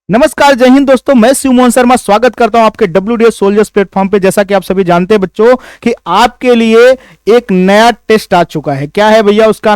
नमस्कार, जय हिंद दोस्तों। मैं शिव मोहन शर्मा स्वागत करता हूं आपके WDS सोल्जर्स प्लेटफॉर्म पे। जैसा कि आप सभी जानते हैं बच्चों कि आपके लिए एक नया टेस्ट आ चुका है। क्या है भैया उसका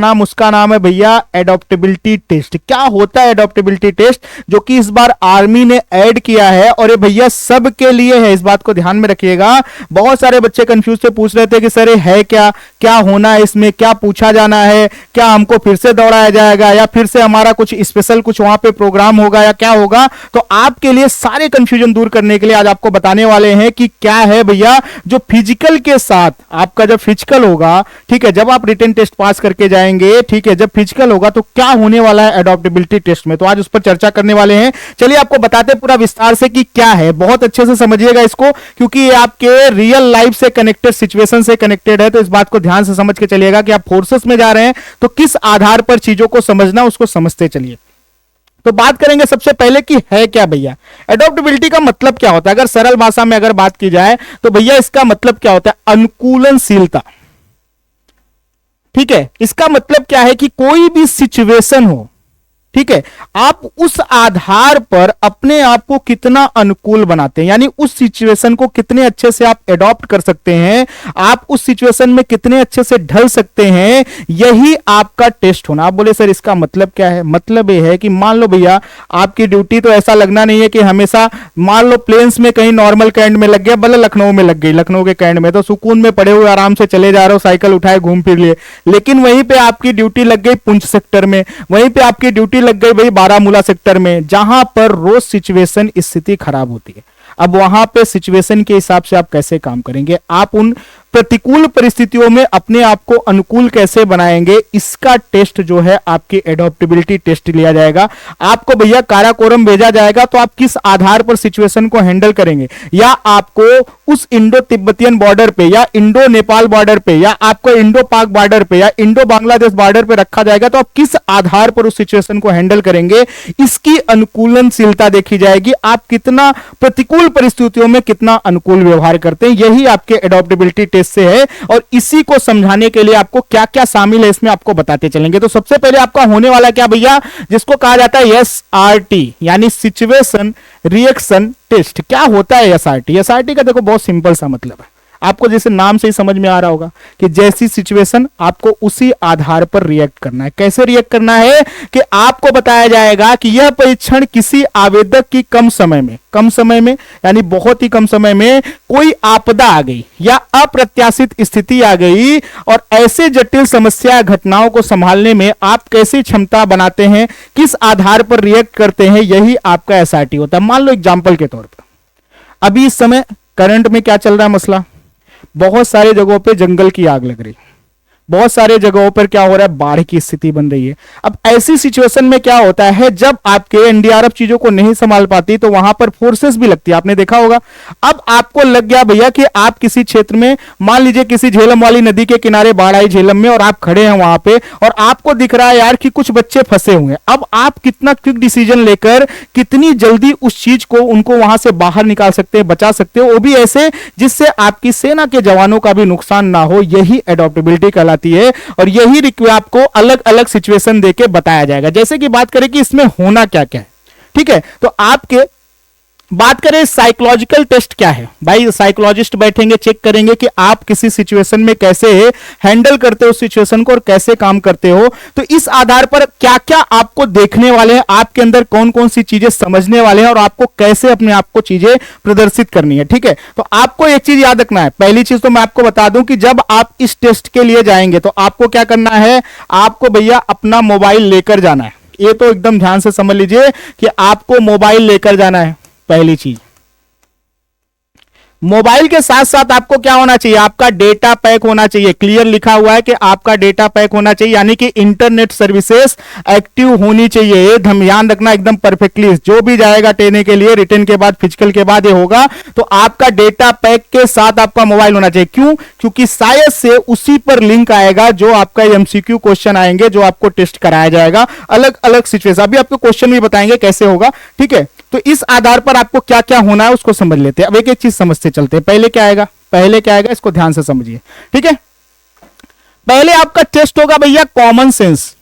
नाम है भैया एडॉप्टेबिलिटी टेस्ट। क्या होता है एडॉप्टेबिलिटी टेस्ट, जो कि इस बार आर्मी ने ऐड किया है और ये भैया सबके लिए है। इस बात को ध्यान में रखिएगा। बहुत सारे बच्चे कंफ्यूज से पूछ रहे थे कि सर ये है क्या, क्या होना है इसमें, क्या पूछा जाना है, क्या हमको फिर से दौड़ाया जाएगा या फिर से हमारा कुछ स्पेशल कुछ वहां पे प्रोग्राम होगा या क्या होगा। तो आपके लिए सारे कंफ्यूजन दूर करने के लिए आज आपको बताने वाले हैं कि क्या है भैया जो फिजिकल के साथ आपका जब फिजिकल होगा, ठीक है, जब आप रिटन टेस्ट पास करके जाएंगे, ठीक है, जब फिजिकल होगा तो क्या होने वाला है एडॉप्टेबिलिटी टेस्ट में। तो आज उस पर चर्चा करने वाले हैं। चलिए आपको बताते हैं पूरा विस्तार से कि क्या है। बहुत अच्छे से समझिएगा इसको, क्योंकि ये आपके रियल लाइफ से कनेक्टेड, सिचुएशन से कनेक्टेड है। तो इस बात को ध्यान से समझ के चलिएगा कि आप फोर्सेस में जा रहे हैं तो किस आधार पर चीजों को समझना, उसको समझते चलिए। तो बात करेंगे सबसे पहले कि है क्या भैया एडॉप्टेबिलिटी का मतलब क्या होता है। अगर सरल भाषा में अगर बात की जाए तो भैया इसका मतलब क्या होता है, अनुकूलनशीलता। ठीक है, इसका मतलब क्या है कि कोई भी सिचुएशन हो, ठीक है, आप उस आधार पर अपने आप को कितना अनुकूल बनाते हैं, यानी उस सिचुएशन को कितने अच्छे से आप एडॉप्ट कर सकते हैं, आप उस सिचुएशन में कितने अच्छे से ढल सकते हैं, यही आपका टेस्ट होना। आप बोले सर इसका मतलब क्या है। मतलब यह है कि मान लो भैया आपकी ड्यूटी तो ऐसा लगना नहीं है कि हमेशा, मान लो प्लेन्स में कहीं नॉर्मल कैंट में लग गया, भले लखनऊ में लग गई, लखनऊ के कैंट में तो सुकून में पड़े हुए आराम से चले जा रहे हो, साइकिल उठाए घूम फिर लिए। लेकिन वहीं पे आपकी ड्यूटी लग गई पुंछ सेक्टर में, वहीं पे आपकी ड्यूटी लग गई भाई बारामूला सेक्टर में, जहां पर रोज सिचुएशन स्थिति खराब होती है। अब वहां पे सिचुएशन के हिसाब से आप कैसे काम करेंगे, आप उन प्रतिकूल परिस्थितियों में अपने आप को अनुकूल कैसे बनाएंगे, इसका टेस्ट जो है आपकी एडॉप्टेबिलिटी टेस्ट लिया जाएगा। आपको भैया काराकोरम भेजा जाएगा तो आप किस आधार पर सिचुएशन को हैंडल करेंगे, या आपको उस इंडो तिब्बतियन बॉर्डर पे या इंडो नेपाल बॉर्डर पे या आपको इंडो पाक बॉर्डर पे या इंडो बांग्लादेश बॉर्डर पे रखा जाएगा, तो आप किस आधार पर उस सिचुएशन को हैंडल करेंगे, इसकी अनुकूलनशीलता देखी जाएगी। आप कितना प्रतिकूल परिस्थितियों में कितना अनुकूल व्यवहार करते हैं, यही आपके एडॉप्टेबिलिटी टेस्ट से है। और इसी को समझाने के लिए आपको क्या क्या शामिल है इसमें आपको बताते चलेंगे। तो सबसे पहले आपका होने वाला क्या भैया, जिसको कहा जाता है SRT, यानी सिचुएशन रिएक्शन टेस्ट। क्या होता है SRT? SRT का देखो बहुत सिंपल सा मतलब है, आपको जैसे नाम से ही समझ में आ रहा होगा कि जैसी सिचुएशन आपको उसी आधार पर रिएक्ट करना है। कैसे रिएक्ट करना है कि आपको बताया जाएगा कि यह परीक्षण किसी आवेदक की कम समय में यानी बहुत ही कम समय में कोई आपदा आ गई या अप्रत्याशित स्थिति आ गई, और ऐसे जटिल समस्या घटनाओं को संभालने में आप कैसी क्षमता बनाते हैं, किस आधार पर रिएक्ट करते हैं, यही आपका SRT होता है। मान लो एग्जाम्पल के तौर पर अभी इस समय करंट में क्या चल रहा है मसला, बहुत सारे जगहों पे जंगल की आग लग रही, बहुत सारे जगहों पर क्या हो रहा है, बाढ़ की स्थिति बन रही है। अब ऐसी सिचुएशन में क्या होता है, जब आपके NDRF चीजों को नहीं संभाल पाती तो वहां पर फोर्सेस भी लगती है, आपने देखा होगा। अब आपको लग गया भैया कि आप किसी क्षेत्र में, मान लीजिए किसी झेलम वाली नदी के किनारे बाढ़ आई झेलम में, और आप खड़े हैं वहां पे और आपको दिख रहा है यार कि कुछ बच्चे फंसे हुए हैं। अब आप कितना क्विक डिसीजन लेकर कितनी जल्दी उस चीज को, उनको वहां से बाहर निकाल सकते हैं, बचा सकते हो, वो भी ऐसे जिससे आपकी सेना के जवानों का भी नुकसान ना हो, यही एडॉप्टेबिलिटी कहलाती है। और यही आपको अलग अलग सिचुएशन देके बताया जाएगा। जैसे कि बात करें कि इसमें होना क्या क्या है, ठीक है, तो आपके बात करें साइकोलॉजिकल टेस्ट क्या है भाई, साइकोलॉजिस्ट बैठेंगे, चेक करेंगे कि आप किसी सिचुएशन में कैसे हैंडल करते हो सिचुएशन को और कैसे काम करते हो। तो इस आधार पर क्या क्या आपको देखने वाले हैं, आपके अंदर कौन कौन सी चीजें समझने वाले हैं और आपको कैसे अपने आप को चीजें प्रदर्शित करनी है। ठीक है, तो आपको एक चीज याद रखना है। पहली चीज तो मैं आपको बता दूं कि जब आप इस टेस्ट के लिए जाएंगे तो आपको क्या करना है, आपको भैया अपना मोबाइल लेकर जाना है। ये तो एकदम ध्यान से समझ लीजिए कि आपको मोबाइल लेकर जाना है। पहली चीज, मोबाइल के साथ साथ आपको क्या होना चाहिए, आपका डेटा पैक होना चाहिए। क्लियर लिखा हुआ है कि आपका डेटा पैक होना चाहिए, यानी कि इंटरनेट सर्विसेज एक्टिव होनी चाहिए। ये ध्यान रखना एकदम परफेक्टली। जो भी जाएगा टेने के लिए, रिटर्न के बाद, फिजिकल के बाद ये होगा, तो आपका डेटा पैक के साथ आपका मोबाइल होना चाहिए। क्यों? क्योंकि शायद से उसी पर लिंक आएगा जो आपका MCQ क्वेश्चन आएंगे, जो आपको टेस्ट कराया जाएगा अलग अलग सिचुएशन। अभी आपको क्वेश्चन भी बताएंगे कैसे होगा। ठीक है, तो इस आधार पर आपको क्या क्या होना है उसको समझ लेते हैं। अब एक एक चीज समझते चलते हैं। पहले क्या आएगा इसको ध्यान से समझिए। ठीक है, पहले आपका टेस्ट होगा भैया कॉमन सेंस।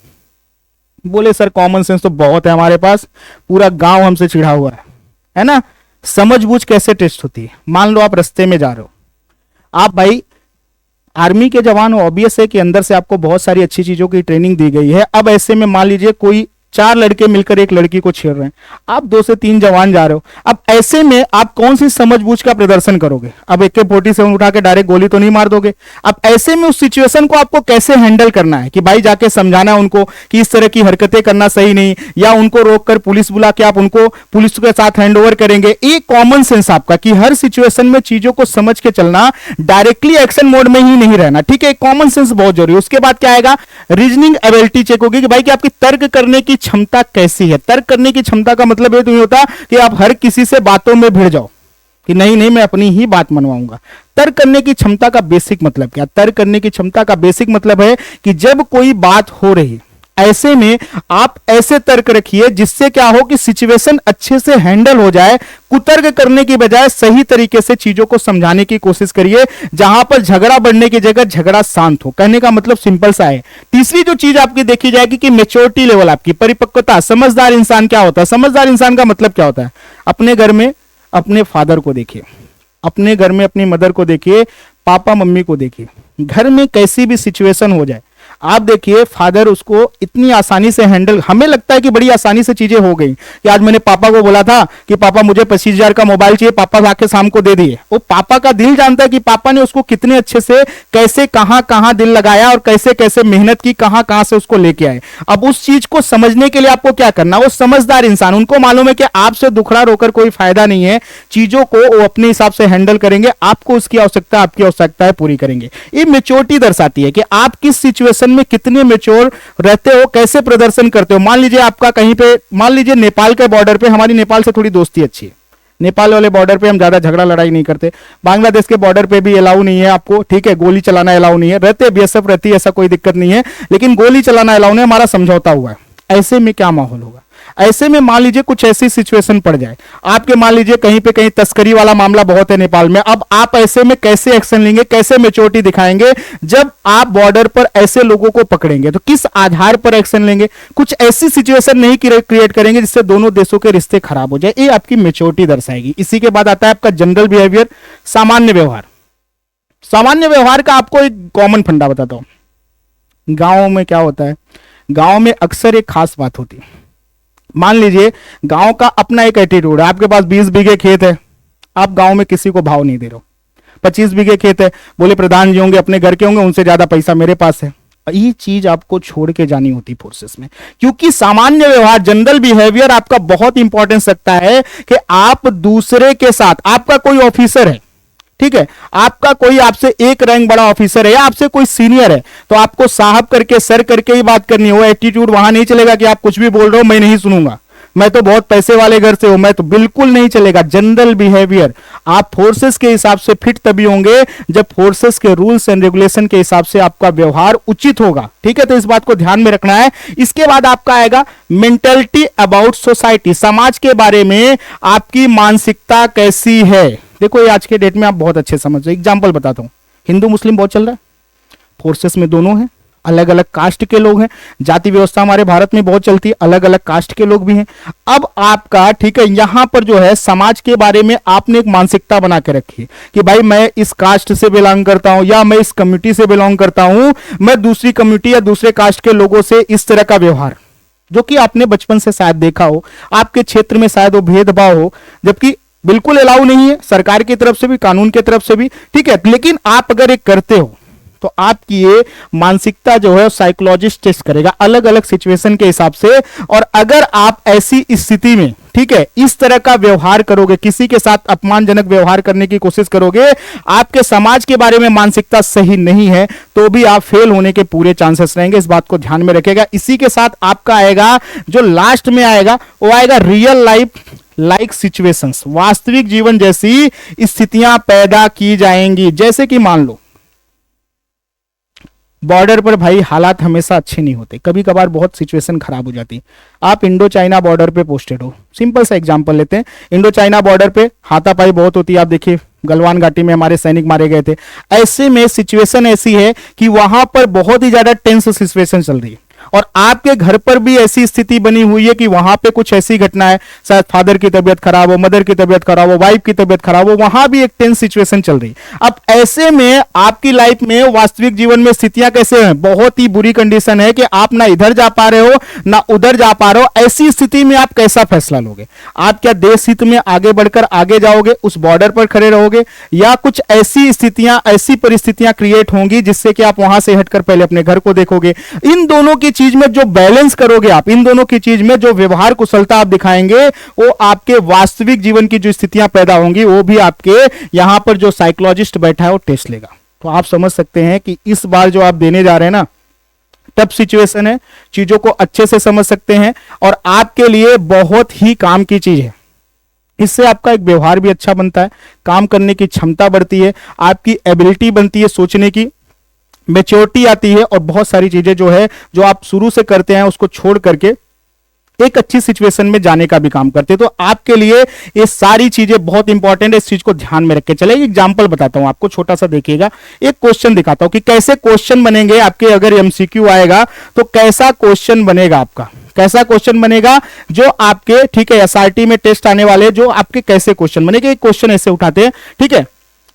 बोले सर कॉमन सेंस तो बहुत है हमारे पास, पूरा गांव हमसे चिढ़ा हुआ है ना। समझबूझ कैसे टेस्ट होती है? मान लो आप रास्ते में जा रहे हो, आप भाई आर्मी के जवान हो, ऑब्वियस है कि अंदर से आपको बहुत सारी अच्छी चीजों की ट्रेनिंग दी गई है। अब ऐसे में मान लीजिए कोई 4 लड़के मिलकर एक लड़की को छेड़ रहे हैं, आप 2 से 3 जवान जा रहे हो, अब ऐसे में आप कौन सी समझबूझ का प्रदर्शन करोगे? अब AK-47 उठा के डायरेक्ट गोली तो नहीं मार दोगे। अब ऐसे में उस सिचुएशन को आपको कैसे हैंडल करना है कि भाई जाके समझाना है उनको कि इस तरह की हरकतें करना सही नहीं, या उनको रोककर पुलिस बुला के आप उनको पुलिस के साथ हैंडओवर करेंगे। एक कॉमन सेंस आपका कि हर सिचुएशन में चीजों को समझ के चलना, डायरेक्टली एक्शन मोड में ही नहीं रहना, ठीक है। कॉमन सेंस बहुत जरूरी है। उसके बाद क्या आएगा? रीजनिंग एबिलिटी चेक होगी कि भाई कि आपकी तर्क करने की क्षमता कैसी है। तर्क करने की क्षमता का मतलब ये तो नहीं होता कि आप हर किसी से बातों में भिड़ जाओ कि नहीं नहीं मैं अपनी ही बात मनवाऊंगा। तर्क करने की क्षमता का बेसिक मतलब क्या? तर्क करने की क्षमता का बेसिक मतलब है कि जब कोई बात हो रही है, ऐसे में आप ऐसे तर्क रखिए जिससे क्या हो कि सिचुएशन अच्छे से हैंडल हो जाए। कुतर्क करने की बजाय सही तरीके से चीजों को समझाने की कोशिश करिए, जहां पर झगड़ा बढ़ने की जगह झगड़ा शांत हो। कहने का मतलब सिंपल सा है। तीसरी जो चीज आपकी देखी जाएगी कि मैच्योरिटी लेवल, आपकी परिपक्वता। समझदार इंसान क्या होता है? समझदार इंसान का मतलब क्या होता है? अपने घर में अपने फादर को देखिए, अपने घर में अपनी मदर को देखिए, पापा मम्मी को देखिए। घर में कैसी भी सिचुएशन हो जाए, आप देखिए फादर उसको इतनी आसानी से हैंडल, हमें लगता है कि बड़ी आसानी से चीजें हो गई कि आज मैंने पापा को बोला था कि पापा मुझे 25,000 का मोबाइल चाहिए, पापा आके शाम को दे दिए। वो पापा का दिल जानता है कि पापा ने उसको कितने अच्छे से, कैसे कहां कहां दिल लगाया और कैसे कैसे मेहनत की, कहां कहां से उसको लेके आए। अब उस चीज को समझने के लिए आपको क्या करना? वो समझदार इंसान, उनको मालूम है कि आपसे दुखड़ा रोकर कोई फायदा नहीं है, चीजों को वो अपने हिसाब से हैंडल करेंगे, आपको उसकी आवश्यकता, आपकी आवश्यकता है पूरी करेंगे। ये मैच्योरिटी दर्शाती है कि आप किस सिचुएशन में कितने मैच्योर रहते हो, कैसे प्रदर्शन करते हो। मान लीजिए आपका कहीं पे, मान लीजिए नेपाल के बॉर्डर पे, हमारी नेपाल से थोड़ी दोस्ती अच्छी है, नेपाल वाले बॉर्डर पे हम ज्यादा झगड़ा लड़ाई नहीं करते। बांग्लादेश के बॉर्डर पे भी अलाउ नहीं है आपको, ठीक है, गोली चलाना अलाउ नहीं है। रहते BSF रहती है, ऐसा कोई दिक्कत नहीं है, लेकिन गोली चलाना अलाउ नहीं, हमारा समझौता हुआ है। ऐसे में क्या माहौल होगा? ऐसे में मान लीजिए कुछ ऐसी सिचुएशन पड़ जाए आपके, मान लीजिए कहीं पे कहीं तस्करी वाला मामला बहुत है नेपाल में, अब आप ऐसे में कैसे एक्शन लेंगे, कैसे मैच्योरिटी दिखाएंगे? जब आप बॉर्डर पर ऐसे लोगों को पकड़ेंगे तो किस आधार पर एक्शन लेंगे? कुछ ऐसी सिचुएशन नहीं क्रिएट करेंगे जिससे दोनों देशों के रिश्ते खराब हो जाए। ये आपकी मैच्योरिटी दर्शाएगी। इसी के बाद आता है आपका जनरल बिहेवियर, सामान्य व्यवहार। सामान्य व्यवहार का आपको एक कॉमन फंडा बताता हूं। गांवों में क्या होता है? गांव में अक्सर एक खास बात होती है। मान लीजिए गांव का अपना एक एटीट्यूड है, आपके पास 20 बीघे खेत है, आप गांव में किसी को भाव नहीं दे रहे हो। 25 बीघे खेत है, बोले प्रधान जी होंगे, अपने घर के होंगे, उनसे ज्यादा पैसा मेरे पास है। ये चीज आपको छोड़ के जानी होती फोर्सेस में, क्योंकि सामान्य व्यवहार, जनरल बिहेवियर आपका बहुत इंपॉर्टेंस रखता है कि आप दूसरे के साथ, आपका कोई ऑफिसर है, ठीक है, आपका कोई आपसे एक रैंक बड़ा ऑफिसर है या आपसे कोई सीनियर है, तो आपको साहब करके, सर करके ही बात करनी है। वो एटीट्यूड वहां नहीं चलेगा कि आप कुछ भी बोल रहे हो मैं नहीं सुनूंगा, मैं तो बहुत पैसे वाले घर से हूं, मैं तो, बिल्कुल नहीं चलेगा। जनरल बिहेवियर, आप फोर्सेस के हिसाब से फिट तभी होंगे जब फोर्सेस के रूल्स एंड रेगुलेशन के हिसाब से आपका व्यवहार उचित होगा, ठीक है। तो इस बात को ध्यान में रखना है। इसके बाद आपका आएगा मेंटेलिटी अबाउट सोसाइटी, समाज के बारे में आपकी मानसिकता कैसी है। देखो ये आज के डेट में आप बहुत अच्छे समझो। एग्जाम्पल बताता हूं, हिंदू मुस्लिम बहुत चल रहा है, फोर्सेस में दोनों हैं, अलग अलग कास्ट के लोग हैं, जाति व्यवस्था हमारे भारत में बहुत चलती है, अलग अलग कास्ट के लोग भी हैं। अब आपका, ठीक है, यहां पर जो है समाज के बारे में आपने एक मानसिकता बना के रखी है कि भाई मैं इस कास्ट से बिलोंग करता हूं या मैं इस कम्युनिटी से बिलोंग करता हूं, मैं दूसरी कम्युनिटी या दूसरे कास्ट के लोगों से इस तरह का व्यवहार, जो कि आपने बचपन से शायद देखा हो, आपके क्षेत्र में शायद वो भेदभाव हो, जबकि बिल्कुल अलाउ नहीं है सरकार की तरफ से भी, कानून की तरफ से भी, ठीक है। लेकिन आप अगर एक करते हो तो आपकी ये मानसिकता जो है साइकोलॉजिस्ट टेस्ट करेगा अलग अलग सिचुएशन के हिसाब से। और अगर आप ऐसी स्थिति में, ठीक है, इस तरह का व्यवहार करोगे, किसी के साथ अपमानजनक व्यवहार करने की कोशिश करोगे, आपके समाज के बारे में मानसिकता सही नहीं है, तो भी आप फेल होने के पूरे चांसेस रहेंगे। इस बात को ध्यान में रखेगा। इसी के साथ आपका आएगा, जो लास्ट में आएगा वो आएगा रियल लाइफ लाइक सिचुएशंस, वास्तविक जीवन जैसी स्थितियां पैदा की जाएंगी। जैसे कि मान लो बॉर्डर पर भाई हालात हमेशा अच्छे नहीं होते, कभी कभार बहुत सिचुएशन खराब हो जाती। आप इंडो चाइना बॉर्डर पे पोस्टेड हो, सिंपल सा एग्जांपल लेते हैं, इंडो चाइना बॉर्डर पे हाथापाई बहुत होती है। आप देखिए गलवान घाटी में हमारे सैनिक मारे गए थे। ऐसे में सिचुएशन ऐसी है कि वहां पर बहुत ही ज्यादा टेंस सिचुएशन चल रही है। और आपके घर पर भी ऐसी स्थिति बनी हुई है कि वहां पे कुछ ऐसी घटना है, शायद फादर की तबीयत खराब हो, मदर की तबीयत खराब हो, वाइफ की तबीयत खराब हो, वहां भी एक टेंस सिचुएशन चल रही। अब ऐसे में आपकी लाइफ में वास्तविक जीवन में स्थितियां कैसे हैं, बहुत ही बुरी कंडीशन है कि आप ना इधर जा पा रहे हो ना उधर जा पा रहे हो। ऐसी स्थिति में आप कैसा फैसला लोगे? आप क्या देश हित में आगे बढ़कर आगे जाओगे, उस बॉर्डर पर खड़े रहोगे, या कुछ ऐसी स्थितियां ऐसी परिस्थितियां क्रिएट होंगी जिससे कि आप वहां से हटकर पहले अपने घर को देखोगे? इन दोनों की चीज में जो बैलेंस करोगे आप, इन दोनों की चीज में जो व्यवहार कुशलता आप दिखाएंगे, वो आपके वास्तविक जीवन की जो स्थितियां पैदा होंगी वो भी आपके यहां पर जो साइकोलॉजिस्ट बैठा है वो टेस्ट लेगा। तो आप समझ सकते हैं कि इस बार जो आप देने जा रहे हैं ना, टफ सिचुएशन है, चीजों को अच्छे से समझ सकते हैं और आपके लिए बहुत ही काम की चीज है। इससे आपका एक व्यवहार भी अच्छा बनता है, काम करने की क्षमता बढ़ती है, आपकी एबिलिटी बनती है, सोचने की मैच्योरिटी आती है, और बहुत सारी चीजें जो है जो आप शुरू से करते हैं उसको छोड़ करके एक अच्छी सिचुएशन में जाने का भी काम करते हैं। तो आपके लिए ये सारी चीजें बहुत इंपॉर्टेंट है, इस चीज को ध्यान में रख के चले। एग्जांपल बताता हूं आपको, छोटा सा देखिएगा, एक क्वेश्चन दिखाता हूं कि कैसे क्वेश्चन बनेंगे आपके, अगर एमसीक्यू आएगा तो कैसा क्वेश्चन बनेगा आपका, कैसा क्वेश्चन बनेगा जो आपके, ठीक है, एसआरटी में टेस्ट आने वाले जो आपके कैसे क्वेश्चन बनेंगे। एक क्वेश्चन ऐसे उठाते हैं, ठीक है,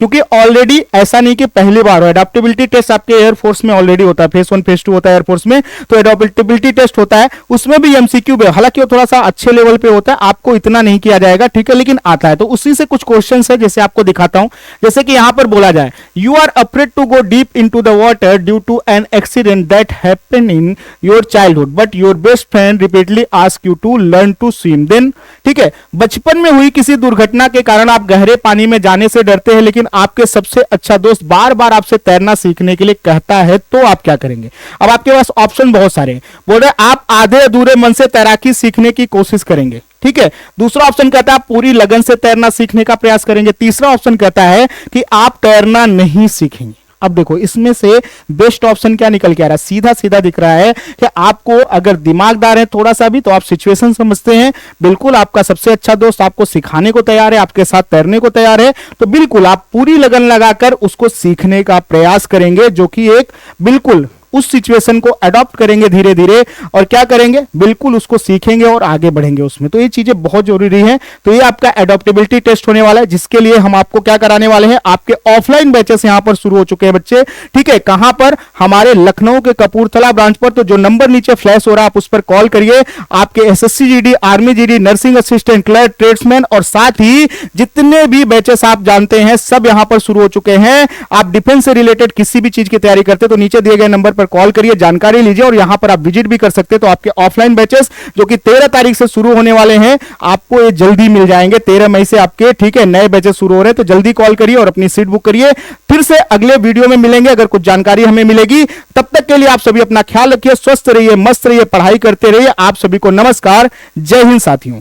क्योंकि ऑलरेडी ऐसा नहीं कि पहली बार हो, एडेप्टेबिलिटी टेस्ट आपके एयरफोर्स में ऑलरेडी होता है, फेज 1 फेज 2 होता है एयरफोर्स में, तो एडेप्टेबिलिटी टेस्ट होता है, उसमें भी एमसीक्यू पे, हालांकि वो थोड़ा सा अच्छे लेवल पे होता है, आपको इतना नहीं किया जाएगा, ठीक है, लेकिन आता है। तो उसी से कुछ क्वेश्चंस है, जैसे आपको दिखाता हूं, जैसे कि यहां पर बोला जाए, you are afraid to go deep into the water due to an accident that happened in your childhood but your best friend repeatedly ask you to learn to swim. Then, ठीक है, बचपन में हुई किसी दुर्घटना के कारण आप गहरे पानी में जाने से डरते हैं, लेकिन आपके सबसे अच्छा दोस्त बार बार आपसे तैरना सीखने के लिए कहता है, तो आप क्या करेंगे? अब आपके पास ऑप्शन बहुत सारे हैं, बोल रहे आप आधे अधूरे मन से तैराकी सीखने की कोशिश करेंगे, ठीक है। दूसरा ऑप्शन कहता है आप पूरी लगन से तैरना सीखने का प्रयास करेंगे। तीसरा ऑप्शन कहता है कि आप तैरना नहीं सीखेंगे। अब देखो इसमें से बेस्ट ऑप्शन क्या निकल के आ रहा है, सीधा सीधा दिख रहा है कि आपको अगर दिमागदार है थोड़ा सा भी, तो आप सिचुएशन समझते हैं, बिल्कुल आपका सबसे अच्छा दोस्त आपको सिखाने को तैयार है, आपके साथ तैरने को तैयार है, तो बिल्कुल आप पूरी लगन लगाकर उसको सीखने का प्रयास करेंगे, जो कि एक बिल्कुल उस सिचुएशन को अडॉप्ट करेंगे धीरे धीरे, और क्या करेंगे, बिल्कुल उसको सीखेंगे और आगे बढ़ेंगे उसमें। तो ये चीजें बहुत जरूरी हैं। तो ये आपका एडॉप्टेबिलिटी टेस्ट होने वाला है, जिसके लिए हम आपको क्या कराने वाले हैं, आपके ऑफलाइन बैचेस यहां पर शुरू हो चुके हैं बच्चे, ठीक है। कहां पर? हमारे लखनऊ के कपूरथला ब्रांच पर। तो जो नंबर नीचे फ्लैश हो रहा है आप उस पर कॉल करिए। आपके SSC GD, army GD, nursing assistant, clerk, tradesman और साथ ही जितने भी बैचेस आप जानते हैं सब यहां पर शुरू हो चुके हैं। आप डिफेंस से रिलेटेड किसी भी चीज की तैयारी करते तो नीचे दिए गए नंबर पर कॉल करिए, जानकारी लीजिए, और यहां पर आप विजिट भी कर सकते हैं। तो आपके ऑफलाइन बैचेस जो कि 13 तारीख से शुरू होने वाले हैं, आपको ये जल्दी मिल जाएंगे। 13 मई से आपके, ठीक है, नए बैचेस शुरू हो रहे हैं। तो जल्दी कॉल करिए और अपनी सीट बुक करिए। फिर से अगले वीडियो में मिलेंगे, अगर कुछ जानकारी हमें मिलेगी। तब तक के लिए आप सभी अपना ख्याल रखिए, स्वस्थ रहिए, मस्त रहिए, पढ़ाई करते रहिए। आप सभी को नमस्कार, जय हिंद साथियों।